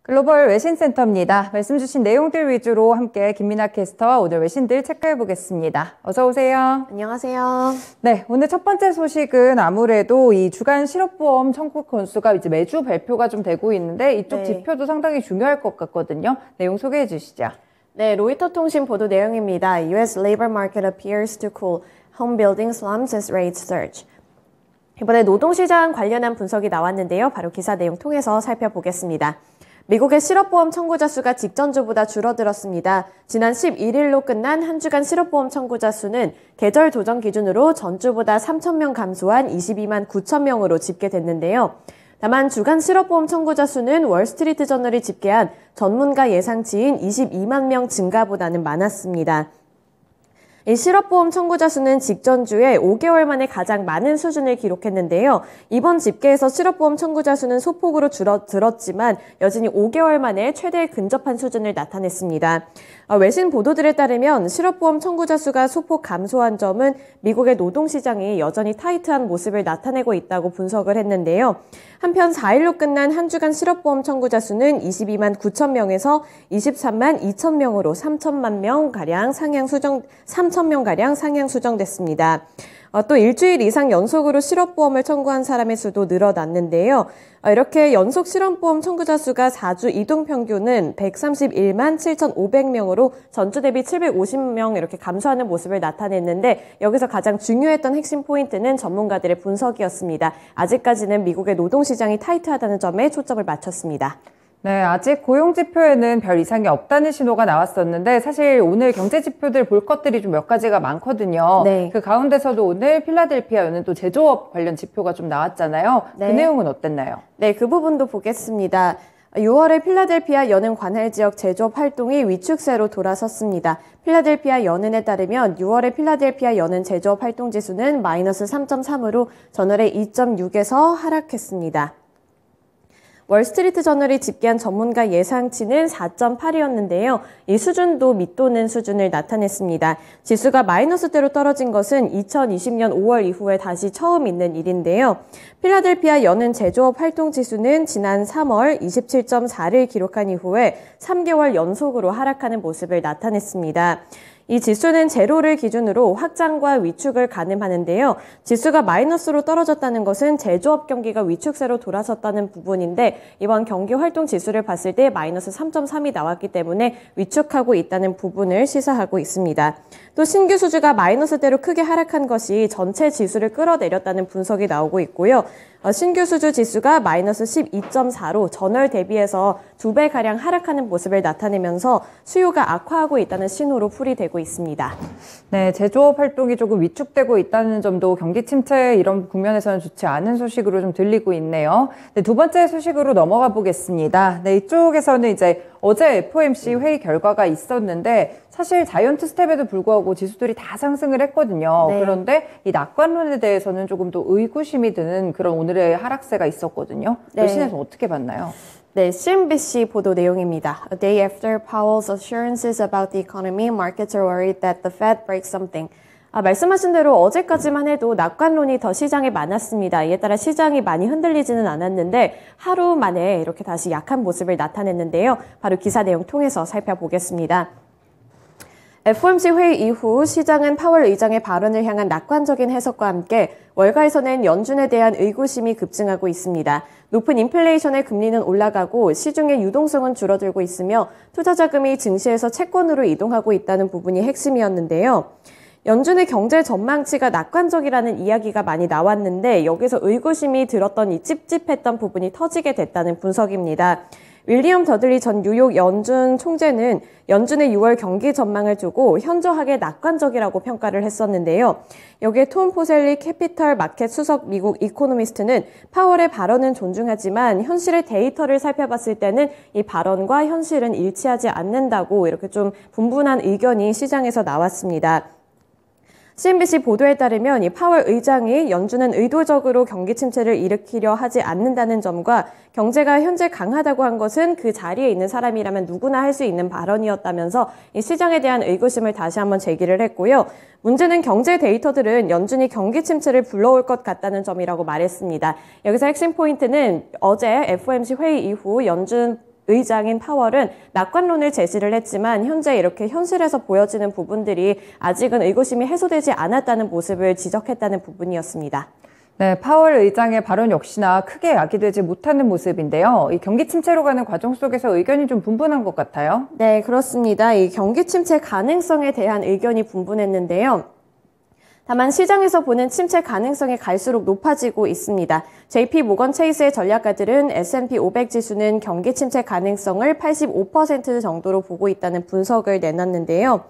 글로벌 외신센터입니다. 말씀 주신 내용들 위주로 함께 김민아 캐스터와 오늘 외신들 체크해 보겠습니다. 어서 오세요. 안녕하세요. 네, 오늘 첫 번째 소식은 아무래도 이 주간 실업보험 청구 건수가 이제 매주 발표가 좀 되고 있는데 이쪽 지표도 상당히 중요할 것 같거든요. 내용 소개해 주시죠. 네, 로이터 통신 보도 내용입니다. US labor market appears to cool. Home building slumps as rates surge. 이번에 노동시장 관련한 분석이 나왔는데요. 바로 기사 내용 통해서 살펴보겠습니다. 미국의 실업보험 청구자 수가 직전주보다 줄어들었습니다. 지난 11일로 끝난 한 주간 실업보험 청구자 수는 계절 조정 기준으로 전주보다 3,000명 감소한 22만 9천 명으로 집계됐는데요. 다만 주간 실업보험 청구자 수는 월스트리트 저널이 집계한 전문가 예상치인 22만 명 증가보다는 많았습니다. 이 실업보험 청구자 수는 직전주에 5개월 만에 가장 많은 수준을 기록했는데요. 이번 집계에서 실업보험 청구자 수는 소폭으로 줄어들었지만 여전히 5개월 만에 최대에 근접한 수준을 나타냈습니다. 외신 보도들에 따르면 실업보험 청구자 수가 소폭 감소한 점은 미국의 노동시장이 여전히 타이트한 모습을 나타내고 있다고 분석을 했는데요. 한편 4일로 끝난 한 주간 실업보험 청구자 수는 22만 9천 명에서 23만 2천 명으로 3천만 명가량 상향 수정됐습니다. 또 일주일 이상 연속으로 실업보험을 청구한 사람의 수도 늘어났는데요. 이렇게 연속 실업보험 청구자 수가 4주 이동평균은 131만 7,500명으로 전주 대비 750명 이렇게 감소하는 모습을 나타냈는데 여기서 가장 중요했던 핵심 포인트는 전문가들의 분석이었습니다. 아직까지는 미국의 노동시장이 타이트하다는 점에 초점을 맞췄습니다. 네, 아직 고용지표에는 별 이상이 없다는 신호가 나왔었는데 사실 오늘 경제지표들 볼 것들이 좀 몇 가지가 많거든요. 네. 그 가운데서도 오늘 필라델피아 연은 또 제조업 관련 지표가 좀 나왔잖아요. 네. 그 내용은 어땠나요? 네, 그 부분도 보겠습니다. 6월에 필라델피아 연은 관할 지역 제조업 활동이 위축세로 돌아섰습니다. 필라델피아 연은에 따르면 6월에 필라델피아 연은 제조업 활동 지수는 마이너스 3.3으로 전월의 2.6에서 하락했습니다. 월스트리트 저널이 집계한 전문가 예상치는 4.8이었는데요. 이 수준도 밑도는 수준을 나타냈습니다. 지수가 마이너스대로 떨어진 것은 2020년 5월 이후에 다시 처음 있는 일인데요. 필라델피아 연은 제조업 활동 지수는 지난 3월 27.4를 기록한 이후에 3개월 연속으로 하락하는 모습을 나타냈습니다. 이 지수는 제로를 기준으로 확장과 위축을 가늠하는데요. 지수가 마이너스로 떨어졌다는 것은 제조업 경기가 위축세로 돌아섰다는 부분인데 이번 경기 활동 지수를 봤을 때 마이너스 3.3이 나왔기 때문에 위축하고 있다는 부분을 시사하고 있습니다. 또 신규 수주가 마이너스대로 크게 하락한 것이 전체 지수를 끌어내렸다는 분석이 나오고 있고요. 신규 수주 지수가 마이너스 12.4로 전월 대비해서 2배가량 하락하는 모습을 나타내면서 수요가 악화하고 있다는 신호로 풀이되고 있습니다. 네, 제조업 활동이 조금 위축되고 있다는 점도 경기 침체 이런 국면에서는 좋지 않은 소식으로 좀 들리고 있네요. 네, 두 번째 소식으로 넘어가 보겠습니다. 네, 이쪽에서는 이제 어제 FOMC 회의 결과가 있었는데 사실 자이언트 스텝에도 불구하고 지수들이 다 상승을 했거든요. 네. 그런데 이 낙관론에 대해서는 조금 더 의구심이 드는 그런 오늘의 하락세가 있었거든요. 네. 외신에서 어떻게 봤나요? 네, CNBC 보도 내용입니다. A day after Powell's assurances about the economy, markets are worried that the Fed breaks something. 말씀하신 대로 어제까지만 해도 낙관론이 더 시장에 많았습니다. 이에 따라 시장이 많이 흔들리지는 않았는데 하루 만에 이렇게 다시 약한 모습을 나타냈는데요. 바로 기사 내용 통해서 살펴보겠습니다. FOMC 회의 이후 시장은 파월 의장의 발언을 향한 낙관적인 해석과 함께 월가에서는 연준에 대한 의구심이 급증하고 있습니다. 높은 인플레이션의 금리는 올라가고 시중의 유동성은 줄어들고 있으며 투자 자금이 증시에서 채권으로 이동하고 있다는 부분이 핵심이었는데요. 연준의 경제 전망치가 낙관적이라는 이야기가 많이 나왔는데 여기서 의구심이 들었던 이 찝찝했던 부분이 터지게 됐다는 분석입니다. 윌리엄 더들리 전 뉴욕 연준 총재는 연준의 6월 경기 전망을 두고 현저하게 낙관적이라고 평가를 했었는데요. 여기에 톰 포셀리 캐피털 마켓 수석 미국 이코노미스트는 파월의 발언은 존중하지만 현실의 데이터를 살펴봤을 때는 이 발언과 현실은 일치하지 않는다고 이렇게 좀 분분한 의견이 시장에서 나왔습니다. CNBC 보도에 따르면 이 파월 의장이 연준은 의도적으로 경기 침체를 일으키려 하지 않는다는 점과 경제가 현재 강하다고 한 것은 그 자리에 있는 사람이라면 누구나 할 수 있는 발언이었다면서 이 시장에 대한 의구심을 다시 한번 제기를 했고요. 문제는 경제 데이터들은 연준이 경기 침체를 불러올 것 같다는 점이라고 말했습니다. 여기서 핵심 포인트는 어제 FOMC 회의 이후 연준 의장인 파월은 낙관론을 제시를 했지만 현재 이렇게 현실에서 보여지는 부분들이 아직은 의구심이 해소되지 않았다는 모습을 지적했다는 부분이었습니다. 네, 파월 의장의 발언 역시나 크게 야기되지 못하는 모습인데요. 이 경기 침체로 가는 과정 속에서 의견이 좀 분분한 것 같아요. 네, 그렇습니다. 이 경기 침체 가능성에 대한 의견이 분분했는데요. 다만 시장에서 보는 침체 가능성이 갈수록 높아지고 있습니다. JP 모건 체이스의 전략가들은 S&P 500 지수는 경기 침체 가능성을 85% 정도로 보고 있다는 분석을 내놨는데요.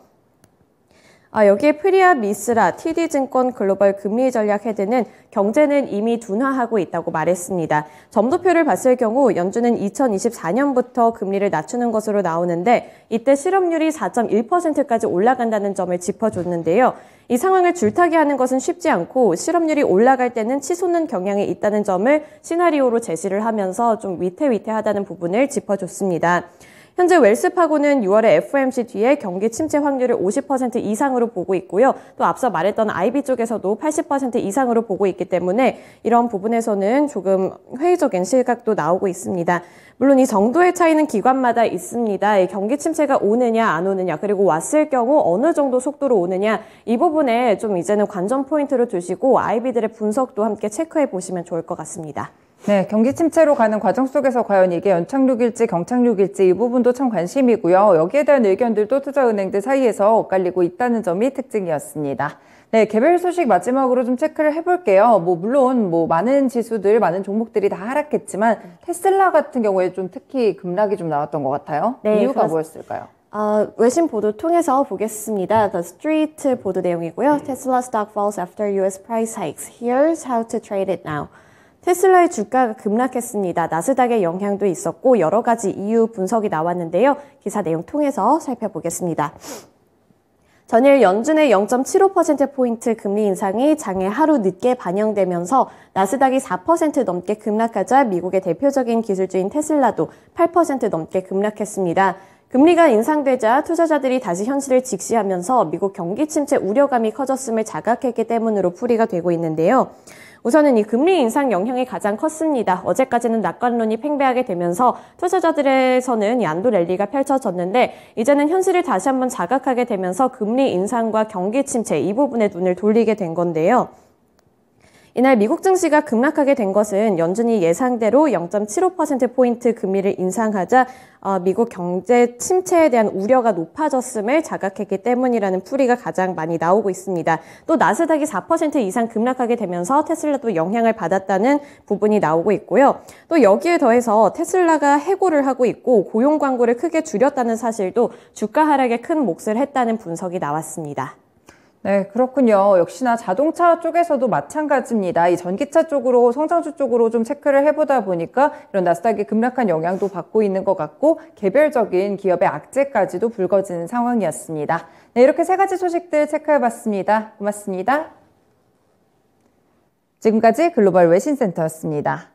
여기에 프리아 미스라 TD증권 글로벌 금리 전략 헤드는 경제는 이미 둔화하고 있다고 말했습니다. 점도표를 봤을 경우 연준은 2024년부터 금리를 낮추는 것으로 나오는데 이때 실업률이 4.1%까지 올라간다는 점을 짚어줬는데요. 이 상황을 줄타기 하는 것은 쉽지 않고 실업률이 올라갈 때는 치솟는 경향이 있다는 점을 시나리오로 제시를 하면서 좀 위태위태하다는 부분을 짚어줬습니다. 현재 웰스파고는 6월에 FOMC 뒤에 경기 침체 확률을 50% 이상으로 보고 있고요. 또 앞서 말했던 IB 쪽에서도 80% 이상으로 보고 있기 때문에 이런 부분에서는 조금 회의적인 시각도 나오고 있습니다. 물론 이 정도의 차이는 기관마다 있습니다. 이 경기 침체가 오느냐 안 오느냐 그리고 왔을 경우 어느 정도 속도로 오느냐 이 부분에 좀 이제는 관전 포인트로 두시고 IB들의 분석도 함께 체크해 보시면 좋을 것 같습니다. 네, 경기 침체로 가는 과정 속에서 과연 이게 연착륙일지 경착륙일지 이 부분도 참 관심이고요. 여기에 대한 의견들도 투자은행들 사이에서 엇갈리고 있다는 점이 특징이었습니다. 네, 개별 소식 마지막으로 좀 체크를 해볼게요. 물론 많은 지수들, 많은 종목들이 다 하락했지만 테슬라 같은 경우에 좀 특히 급락이 좀 나왔던 것 같아요. 네, 이유가 뭐였을까요? 외신 보도 통해서 보겠습니다. The Street 보도 내용이고요. Tesla stock falls after US price hikes. Here's how to trade it now. 테슬라의 주가가 급락했습니다. 나스닥의 영향도 있었고 여러 가지 이유 분석이 나왔는데요. 기사 내용 통해서 살펴보겠습니다. 전일 연준의 0.75%포인트 금리 인상이 장에 하루 늦게 반영되면서 나스닥이 4% 넘게 급락하자 미국의 대표적인 기술주인 테슬라도 8% 넘게 급락했습니다. 금리가 인상되자 투자자들이 다시 현실을 직시하면서 미국 경기 침체 우려감이 커졌음을 자각했기 때문으로 풀이가 되고 있는데요. 우선은 이 금리 인상 영향이 가장 컸습니다. 어제까지는 낙관론이 팽배하게 되면서 투자자들에서는 양도 랠리가 펼쳐졌는데 이제는 현실을 다시 한번 자각하게 되면서 금리 인상과 경기 침체 이 부분에 눈을 돌리게 된 건데요. 이날 미국 증시가 급락하게 된 것은 연준이 예상대로 0.75%포인트 금리를 인상하자 미국 경제 침체에 대한 우려가 높아졌음을 자각했기 때문이라는 풀이가 가장 많이 나오고 있습니다. 또 나스닥이 4% 이상 급락하게 되면서 테슬라도 영향을 받았다는 부분이 나오고 있고요. 또 여기에 더해서 테슬라가 해고를 하고 있고 고용 광고를 크게 줄였다는 사실도 주가 하락에 큰 몫을 했다는 분석이 나왔습니다. 네, 그렇군요. 역시나 자동차 쪽에서도 마찬가지입니다. 이 전기차 쪽으로, 성장주 쪽으로 좀 체크를 해보다 보니까 이런 나스닥이 급락한 영향도 받고 있는 것 같고 개별적인 기업의 악재까지도 불거지는 상황이었습니다. 네, 이렇게 세 가지 소식들 체크해봤습니다. 고맙습니다. 지금까지 글로벌 외신센터였습니다.